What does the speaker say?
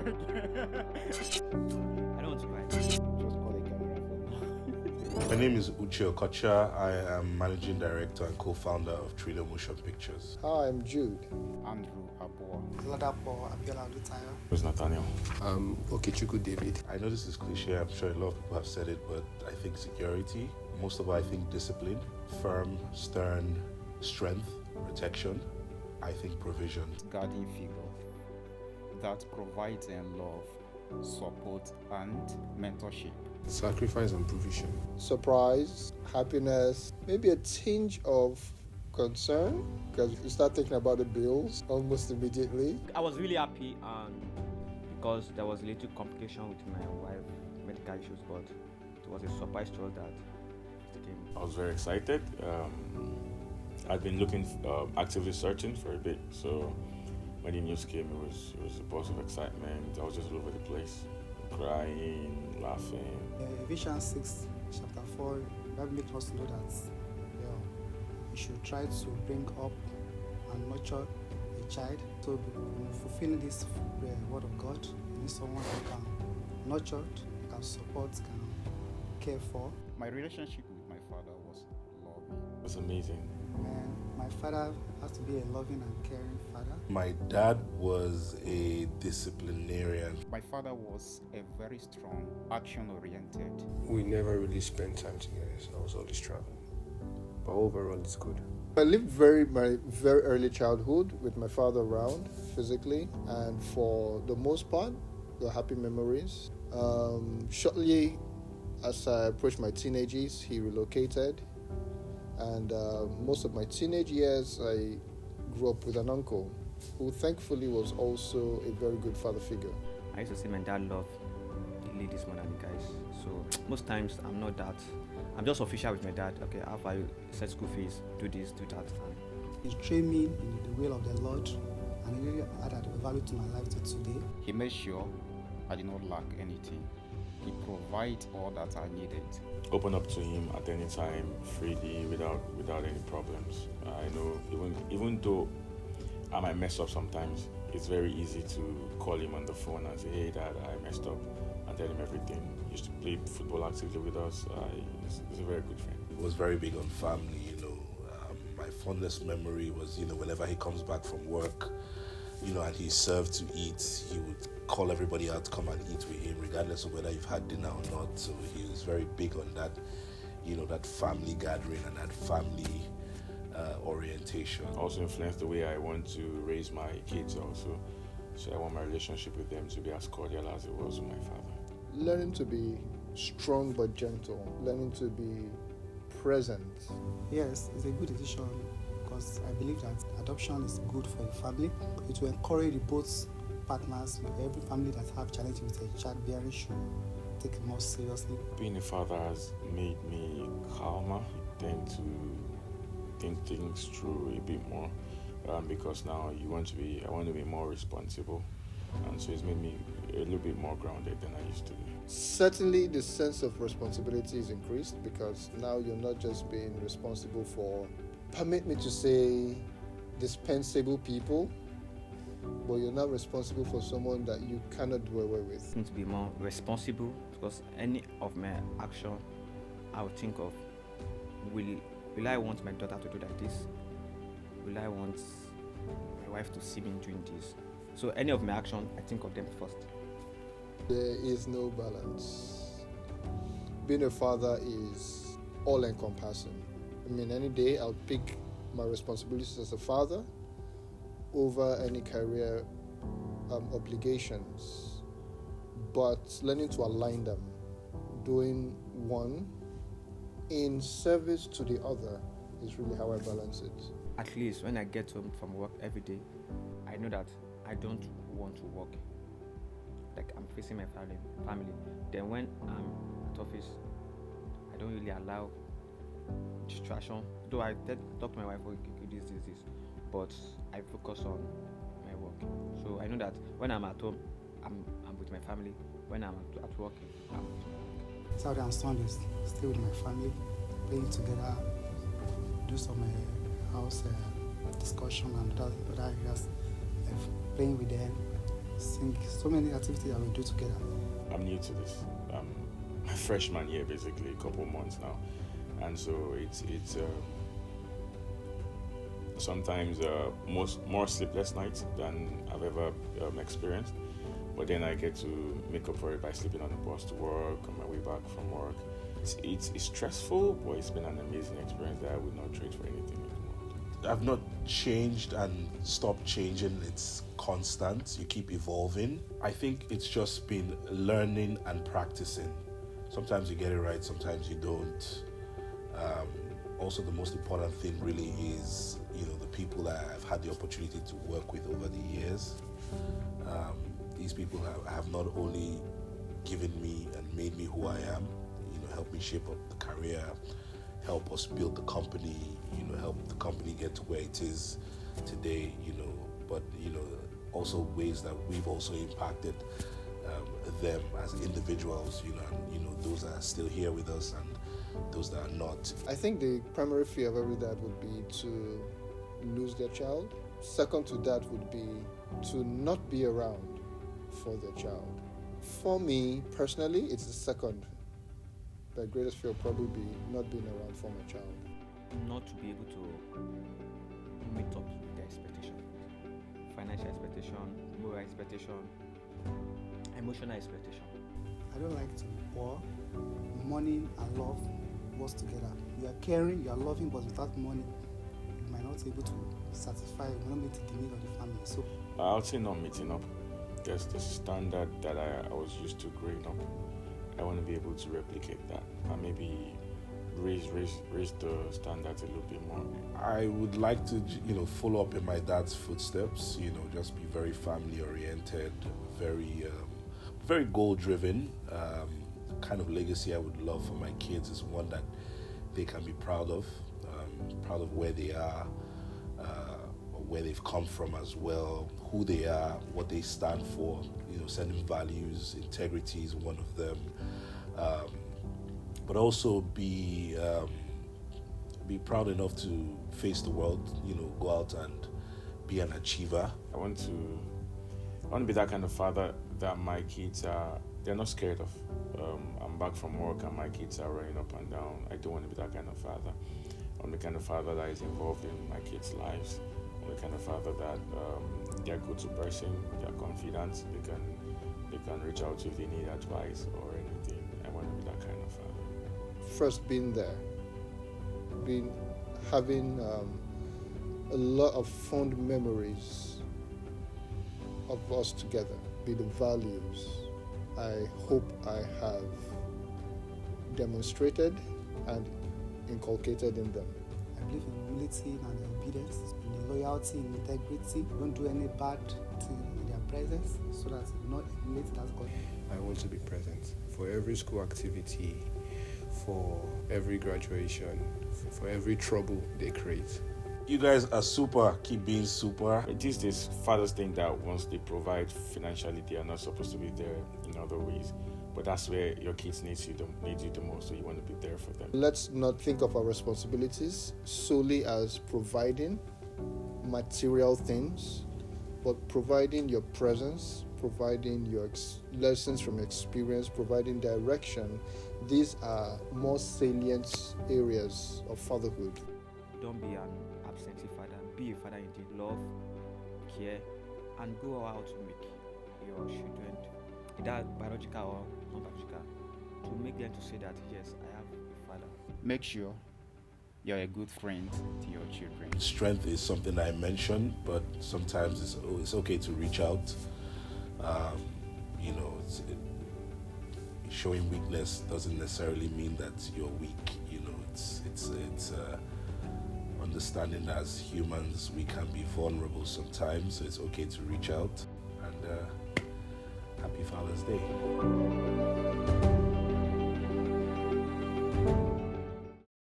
I don't want to cry. Just call the camera for now. My name is Uche Okocha. I am Managing Director and Co-Founder of Trillium Motion Pictures. Hi, I'm Jude. Andrew Aboa. Ladapo Abiola Lutayo. Who's Nathaniel? Okechukwu David. I know this is cliche, I'm sure a lot of people have said it, but I think security, most of all, I think discipline, firm, stern, strength, protection, I think provision. Guardian figure that provides love, support, and mentorship. Sacrifice and provision. Surprise, happiness, maybe a tinge of concern because you start thinking about the bills almost immediately. I was really happy because there was a little complication with my wife, medical issues, but it was a surprise to us that it came. I was very excited. I'd been looking, actively searching for a bit, so when the news came, it was a burst of excitement. I was just all over the place, crying, laughing. Ephesians 6, chapter 4, that makes us know that you should try to bring up and nurture a child. So, fulfilling this word of God, you need someone who can nurture, can support, can care for. My relationship with my father was loving. It was amazing. And my father has to be a loving and caring father. My dad was a disciplinarian. My father was a very strong, action-oriented. We never really spent time together, so I was always traveling. But overall, it's good. I lived my very early childhood with my father around physically, and for the most part, the happy memories. Shortly as I approached my teenage years, he relocated, and most of my teenage years, I grew up with an uncle who thankfully was also a very good father figure. I used to say my dad loved the ladies more than the guys. So most times I'm not that. I'm just official with my dad. Okay, how far you set school fees, do this, do that. He trained me in the will of the Lord, and he really added value to my life to today. He made sure I did not lack anything. He provides all that I needed. Open up to him at any time, freely, without any problems. I know even though I might mess up sometimes, it's very easy to call him on the phone and say, "Hey Dad, I messed up," and tell him everything. He used to play football actively with us. He's a very good friend. He was very big on family, my fondest memory was, whenever he comes back from work, and he's served to eat, he would call everybody out to come and eat with him, regardless of whether you've had dinner or not. So he was very big on that, that family gathering and that family orientation. Also influenced the way I want to raise my kids also. So I want my relationship with them to be as cordial as it was with my father. Learning to be strong but gentle, learning to be present. Yes, it's a good decision because I believe that adoption is good for a family. It will encourage both partners. Every family that have challenges with a childbearing should take it more seriously. Being a father has made me calmer. I tend to think things through a bit more because now I want to be more responsible, and so it's made me a little bit more grounded than I used to be. Certainly the sense of responsibility is increased because now you're not just being responsible for, permit me to say, dispensable people, but you're now responsible for someone that you cannot do away with. I need to be more responsible because any of my action, I would think of, will I want my daughter to do like this? Will I want my wife to see me doing this? So any of my action, I think of them first. There is no balance. Being a father is all-encompassing. Any day I'll pick my responsibilities as a father over any career obligations, but learning to align them, doing one in service to the other is really how I balance it. At least when I get home from work every day, I know that I don't want to work. Like I'm facing my family. Then when I'm at office, I don't really allow distraction. Though I talk to my wife, okay, this, but I focus on my work. So I know that when I'm at home, I'm with my family. When I'm at work, I'm with my work. Saturday and Sundays, stay with my family, playing together, do some house discussion and other areas, playing with them, sing, so many activities that we do together. I'm new to this. My freshman year, basically, a couple months now, and so it's sometimes more sleepless nights than I've ever experienced. But then I get to make up for it by sleeping on the bus to work, on my way back from work. It's stressful, but it's been an amazing experience that I would not trade for anything in the world. I've not changed and stopped changing. It's constant. You keep evolving. I think it's just been learning and practicing. Sometimes you get it right, sometimes you don't. Also, the most important thing really is, the people that I've had the opportunity to work with over the years. These people have not only given me and made me who I am, helped me shape up the career, help us build the company, help the company get to where it is today, but, also ways that we've also impacted them as individuals, and, those that are still here with us and those that are not. I think the primary fear of every dad would be to lose their child. Second to that would be to not be around for their child. For me, personally, it's the second. The greatest fear will probably be not being around for my child. Not to be able to meet up with their expectation. Financial expectation, moral expectation, emotional expectation. I don't like to be poor. Money and love works together. You are caring, you are loving, but without money, you might not be able to satisfy, you might not meet the need of the family. So I would say not meeting up. There's the standard that I was used to growing up. I want to be able to replicate that and maybe raise the standards a little bit more. I would like to, follow up in my dad's footsteps, just be very family oriented, very goal driven. Kind of legacy I would love for my kids is one that they can be proud of where they are, where they've come from as well, who they are, what they stand for, sending values, integrity is one of them. But also be proud enough to face the world, go out and be an achiever. I want to be that kind of father that my kids they're not scared of. I'm back from work and my kids are running up and down. I don't want to be that kind of father. I'm the kind of father that is involved in my kids' lives. I'm the kind of father that they're a go-to person, they're confident, they can reach out if they need advice or anything. I want to be that kind of father. First, being there, having a lot of fond memories of us together, be the values I hope I have demonstrated and inculcated in them. I believe in humility and obedience, in loyalty, in integrity. Don't do any bad thing in their presence so that you not emulate that God. I want to be present for every school activity, for every graduation, for every trouble they create. You guys are super. Keep being super. It is this fathers think that once they provide financially, they are not supposed to be there in other ways. But that's where your kids need you the most, so you want to be there for them. Let's not think of our responsibilities solely as providing material things, but providing your presence, providing your lessons from experience, providing direction. These are more salient areas of fatherhood. Don't be an absentee father. Be a father indeed. Love, care, and go out to make your children, either biological or non-biological, to make them to say that, yes, I have a father. Make sure you're a good friend to your children. Strength is something I mentioned, but sometimes it's okay to reach out. Showing weakness doesn't necessarily mean that you're weak. It's understanding as humans we can be vulnerable sometimes, so it's okay to reach out. And happy Father's Day.